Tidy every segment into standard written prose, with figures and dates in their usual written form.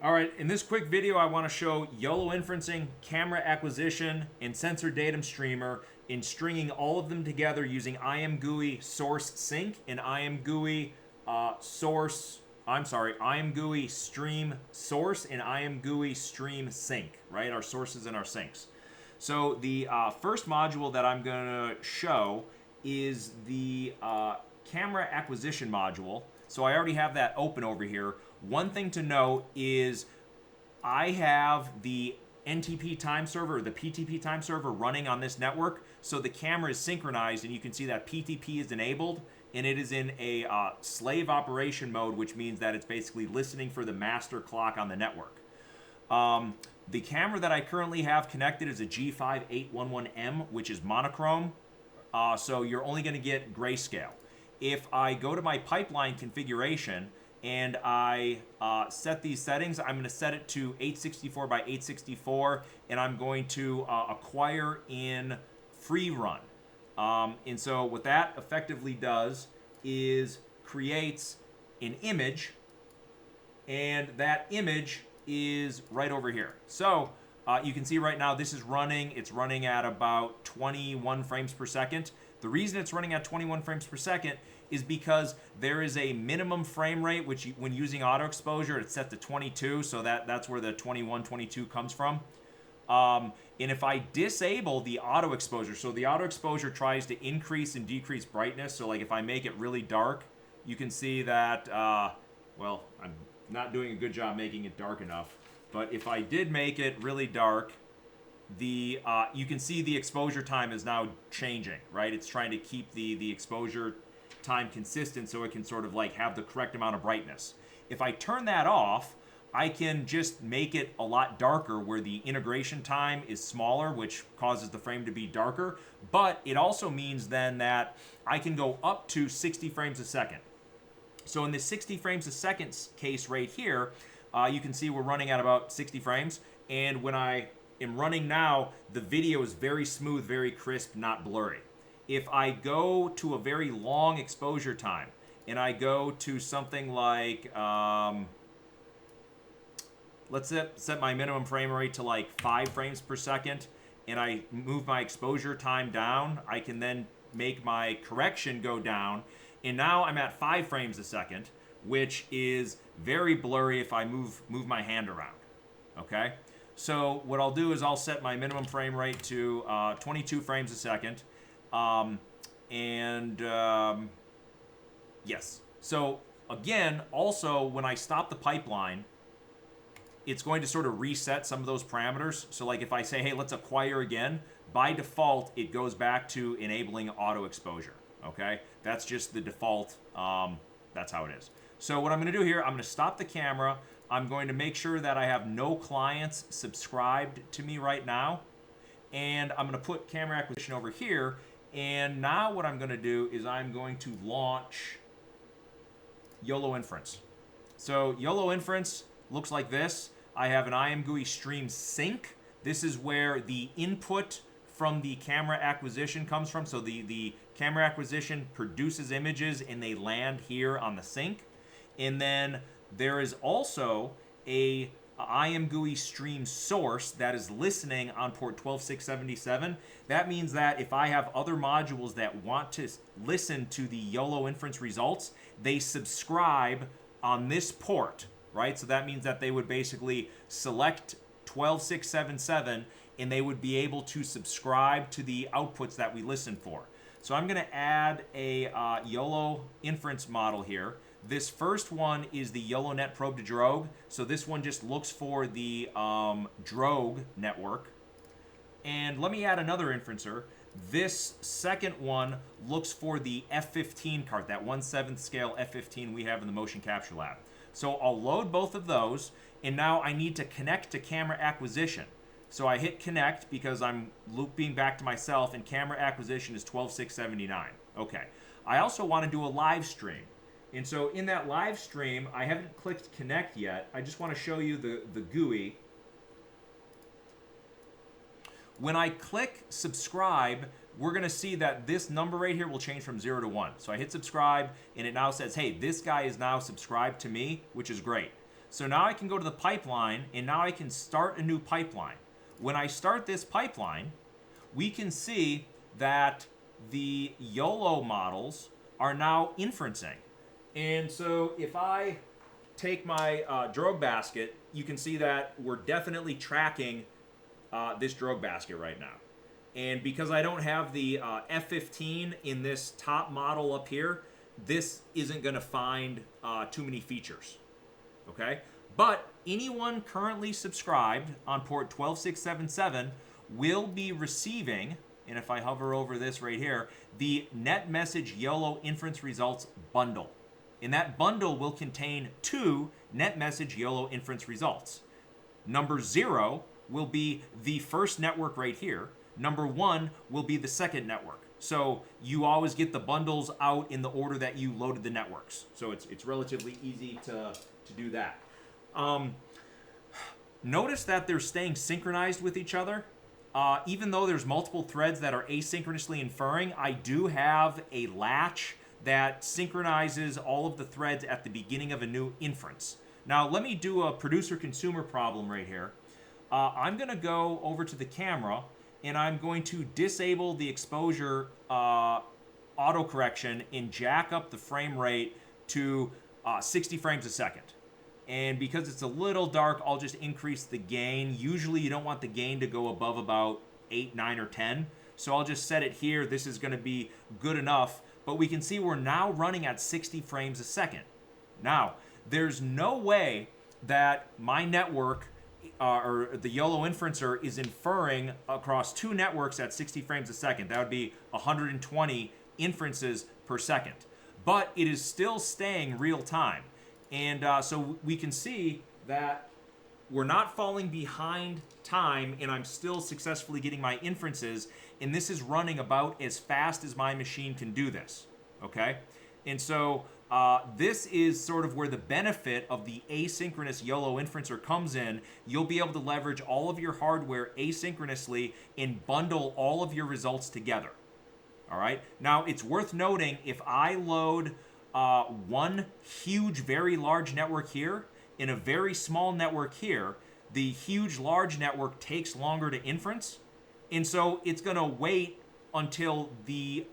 All right, in this quick video, I want to show YOLO inferencing, camera acquisition, and sensor datum streamer in stringing all of them together using IMGUI source sync and IMGUI stream source and IMGUI stream sync, right? Our sources and our syncs. So the first module that I'm going to show is the camera acquisition module. So I already have that open over here. One thing to note is I have the NTP time server, or the PTP time server running on this network. So the camera is synchronized and you can see that PTP is enabled and it is in a slave operation mode, which means that it's basically listening for the master clock on the network. The camera that I currently have connected is a G5811M, which is monochrome. So you're only going to get grayscale. If I go to my pipeline configuration and I set these settings, I'm going to set it to 864 by 864, and I'm going to acquire in free run. And so what that effectively does is creates an image, and that image is right over here. So you can see right now this is running. It's running at about 21 frames per second. The reason it's running at 21 frames per second is because there is a minimum frame rate, which when using auto exposure, it's set to 22. So that's where the 21, 22 comes from. And if I disable the auto exposure, so the auto exposure tries to increase and decrease brightness. So like if I make it really dark, you can see that, well, I'm not doing a good job making it dark enough. But if I did make it really dark, you can see the exposure time is now changing, right? It's trying to keep the exposure time consistent so it can sort of like have the correct amount of brightness. If I turn that off, I can just make it a lot darker where the integration time is smaller, which causes the frame to be darker. But it also means then that I can go up to 60 frames a second. So in the 60 frames a second case right here, you can see we're running at about 60 frames. And when I am running now, the video is very smooth, very crisp, not blurry. If I go to a very long exposure time and I go to something like, let's set my minimum frame rate to like 5 frames per second, and I move my exposure time down, I can then make my correction go down. And now I'm at 5 frames a second, which is very blurry if I move my hand around, okay? So what I'll do is I'll set my minimum frame rate to 22 frames a second. Yes. So again, also when I stop the pipeline, it's going to sort of reset some of those parameters. So like if I say, hey, let's acquire again, by default, it goes back to enabling auto exposure. Okay. That's just the default. That's how it is. So what I'm going to do here, I'm going to stop the camera. I'm going to make sure that I have no clients subscribed to me right now. And I'm going to put camera acquisition over here. And now what I'm going to do is I'm going to launch YOLO inference. So YOLO inference looks like this. I have an IMGUI stream sync. This is where the input from the camera acquisition comes from. So the camera acquisition produces images and they land here on the sync. And then there is also a IMGUI stream source that is listening on port 12677. That means that if I have other modules that want to listen to the YOLO inference results, they subscribe on this port, right? So that means that they would basically select 12677 and they would be able to subscribe to the outputs that we listen for. So I'm going to add a YOLO inference model here. This first one is the YOLONet probe to drogue. So this one just looks for the drogue network. And let me add another inferencer. This second one looks for the F15 cart, that 1/7 scale F15 we have in the motion capture lab. So I'll load both of those, and now I need to connect to camera acquisition. So I hit connect because I'm looping back to myself, and camera acquisition is 12679. Okay. I also want to do a live stream. And so in that live stream, I haven't clicked connect yet. I just want to show you the GUI. When I click subscribe, we're going to see that this number right here will change from 0 to 1. So I hit subscribe, and it now says, hey, this guy is now subscribed to me, which is great. So now I can go to the pipeline, and now I can start a new pipeline. When I start this pipeline, we can see that the YOLO models are now inferencing. And so if I take my drogue basket, you can see that we're definitely tracking this drogue basket right now. And because I don't have the F15 in this top model up here, this isn't going to find too many features. Okay? But anyone currently subscribed on port 12677 will be receiving, and if I hover over this right here, the Net Message YOLO Inference Results bundle. And that bundle will contain 2 Net Message YOLO Inference Results. Number 0 will be the first network right here. Number 1 will be the second network. So you always get the bundles out in the order that you loaded the networks. So it's relatively easy to do that. Notice that they're staying synchronized with each other. Even though there's multiple threads that are asynchronously inferring, I do have a latch that synchronizes all of the threads at the beginning of a new inference. Now let me do a producer-consumer problem right here. I'm going to go over to the camera, and I'm going to disable the exposure autocorrection and jack up the frame rate to 60 frames a second. And because it's a little dark, I'll just increase the gain. Usually you don't want the gain to go above about 8, 9, or 10. So I'll just set it here. This is going to be good enough. But we can see we're now running at 60 frames a second. Now, there's no way that my network or the YOLO inferencer is inferring across 2 networks at 60 frames a second. That would be 120 inferences per second. But it is still staying real time. And so we can see that we're not falling behind time, and I'm still successfully getting my inferences, and this is running about as fast as my machine can do this, okay? And so this is sort of where the benefit of the asynchronous YOLO inferencer comes in. You'll be able to leverage all of your hardware asynchronously and bundle all of your results together, all right? Now, it's worth noting, if I load one huge, very large network here in a very small network here, the huge, large network takes longer to inference. And so it's going to wait until the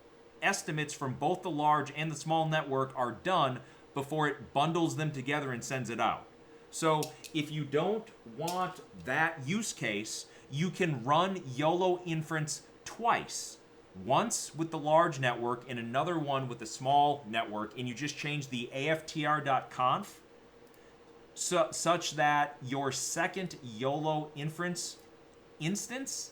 estimates from both the large and the small network are done before it bundles them together and sends it out. So if you don't want that use case, you can run YOLO inference twice. Once with the large network and another one with the small network, and you just change the aftr.conf such that your second YOLO inference instance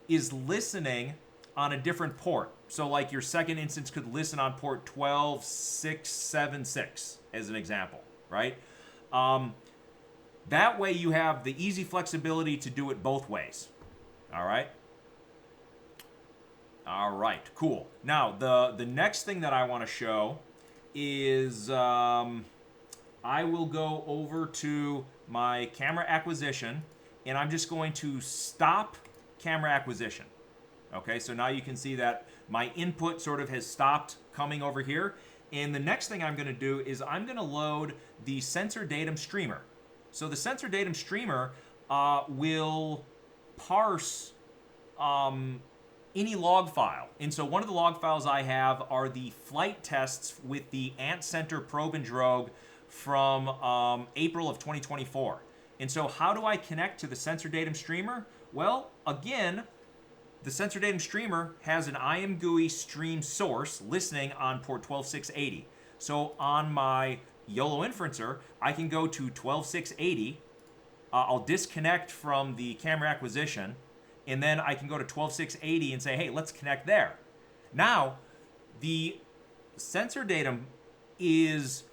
is listening on a different port. So like your second instance could listen on port 12676 as an example, right? That way you have the easy flexibility to do it both ways. All right? All right, cool. Now, the next thing that I want to show is I will go over to my camera acquisition, and I'm just going to stop camera acquisition. Okay, so now you can see that my input sort of has stopped coming over here. And the next thing I'm going to do is I'm going to load the sensor datum streamer. So the sensor datum streamer will parse any log file. And so one of the log files I have are the flight tests with the Ant Center probe and drogue from April of 2024. And so how do I connect to the sensor datum streamer? Well, again, the sensor datum streamer has an IMGUI stream source listening on port 12680. So on my YOLO inferencer, I can go to 12680. I'll disconnect from the camera acquisition, and then I can go to 12680 and say, hey, let's connect there. Now, the sensor datum is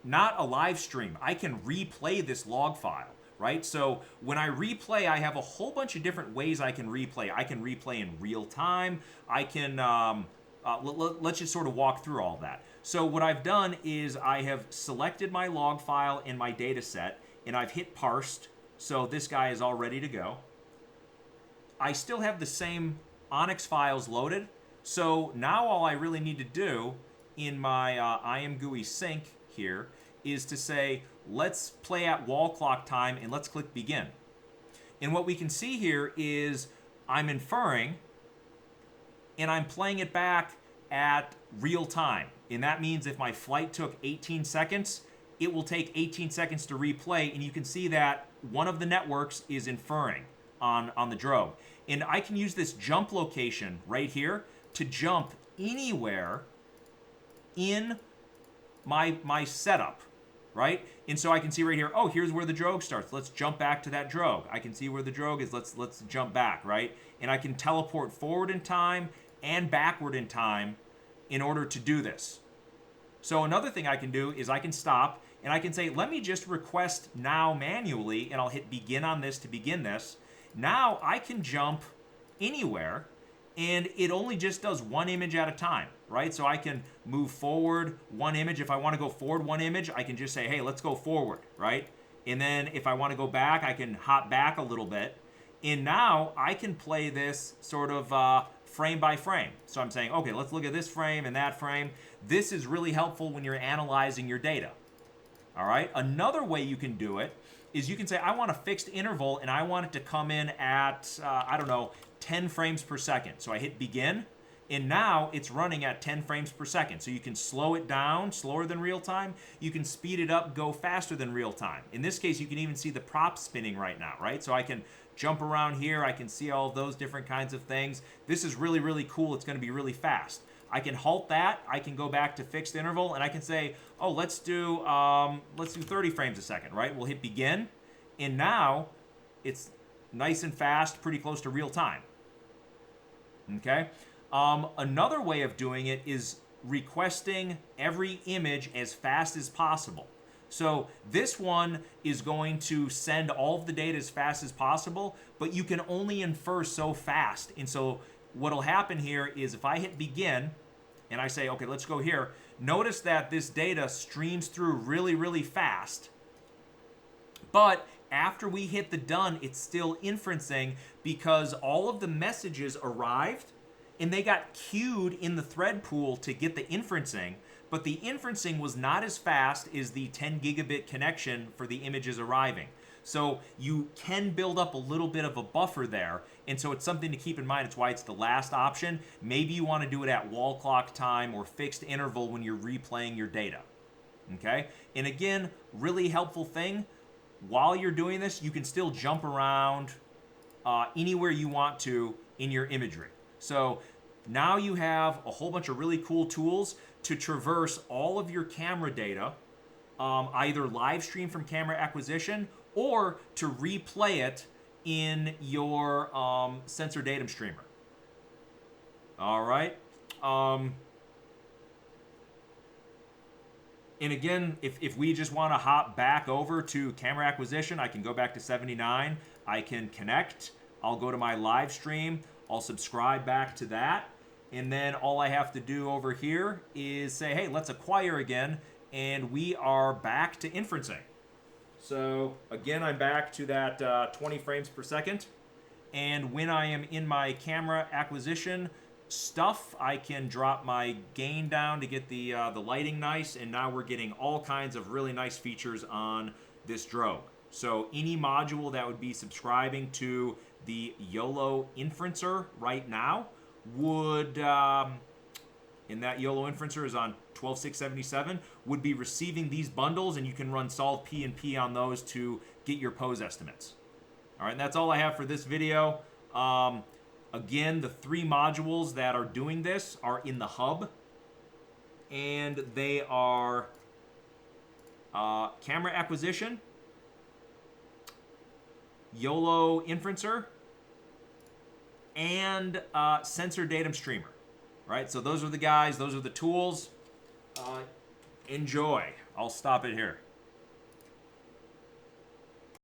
not a live stream. I can replay this log file, right? So when I replay, I have a whole bunch of different ways I can replay. I can replay in real time. I can, let's just sort of walk through all that. So what I've done is I have selected my log file in my data set, and I've hit parsed. So this guy is all ready to go. I still have the same Onyx files loaded. So now all I really need to do in my IMGUI sync here is to say, let's play at wall clock time and let's click begin. And what we can see here is I'm inferring and I'm playing it back at real time. And that means if my flight took 18 seconds, it will take 18 seconds to replay. And you can see that one of the networks is inferring on the drogue. And I can use this jump location right here to jump anywhere in my setup, right? And so I can see right here, oh, here's where the drogue starts. Let's jump back to that drogue. I can see where the drogue is. Let's jump back, right? And I can teleport forward in time and backward in time in order to do this. So another thing I can do is I can stop and I can say, let me just request now manually, and I'll hit begin on this to begin this. Now I can jump anywhere, and it only just does one image at a time, right? So I can move forward one image. If I want to go forward one image, I can just say, hey, let's go forward, right? And then if I want to go back, I can hop back a little bit. And now I can play this sort of frame by frame. So I'm saying, okay, let's look at this frame and that frame. This is really helpful when you're analyzing your data. All right. Another way you can do it is you can say, I want a fixed interval and I want it to come in at, I don't know, 10 frames per second. So I hit begin, and now it's running at 10 frames per second. So you can slow it down, slower than real time. You can speed it up, go faster than real time. In this case, you can even see the prop spinning right now, right? So I can jump around here. I can see all of those different kinds of things. This is really, really cool. It's going to be really fast. I can halt that. I can go back to fixed interval, and I can say, oh, let's do 30 frames a second, right? We'll hit begin, and now it's nice and fast, pretty close to real time. Okay. Another way of doing it is requesting every image as fast as possible. So this one is going to send all of the data as fast as possible, but you can only infer so fast. And so what'll happen here is if I hit begin and I say, okay, let's go here, notice that this data streams through really, really fast. But after we hit the done, it's still inferencing because all of the messages arrived and they got queued in the thread pool to get the inferencing, but the inferencing was not as fast as the 10 gigabit connection for the images arriving. So you can build up a little bit of a buffer there, and so it's something to keep in mind. It's why it's the last option. Maybe you want to do it at wall clock time or fixed interval when you're replaying your data. Okay? And again, really helpful thing, while you're doing this, you can still jump around anywhere you want to in your imagery. So now you have a whole bunch of really cool tools to traverse all of your camera data, either live stream from camera acquisition or to replay it in your sensor datum streamer. All right. And again, if we just want to hop back over to camera acquisition, I can go back to 79. I can connect. I'll go to my live stream. I'll subscribe back to that. And then all I have to do over here is say, hey, let's acquire again. And we are back to inferencing. So again, I'm back to that 20 frames per second. And when I am in my camera acquisition stuff, I can drop my gain down to get the lighting nice, and now we're getting all kinds of really nice features on this drogue. So any module that would be subscribing to the YOLO inferencer right now would, and that YOLO inferencer is on 12677, would be receiving these bundles, and you can run solve P and P on those to get your pose estimates. All right, and that's all I have for this video. Again, the 3 modules that are doing this are in the hub, and they are camera acquisition, YOLO inferencer, and sensor datum streamer. Right? So those are the guys, those are the tools. Enjoy. I'll stop it here.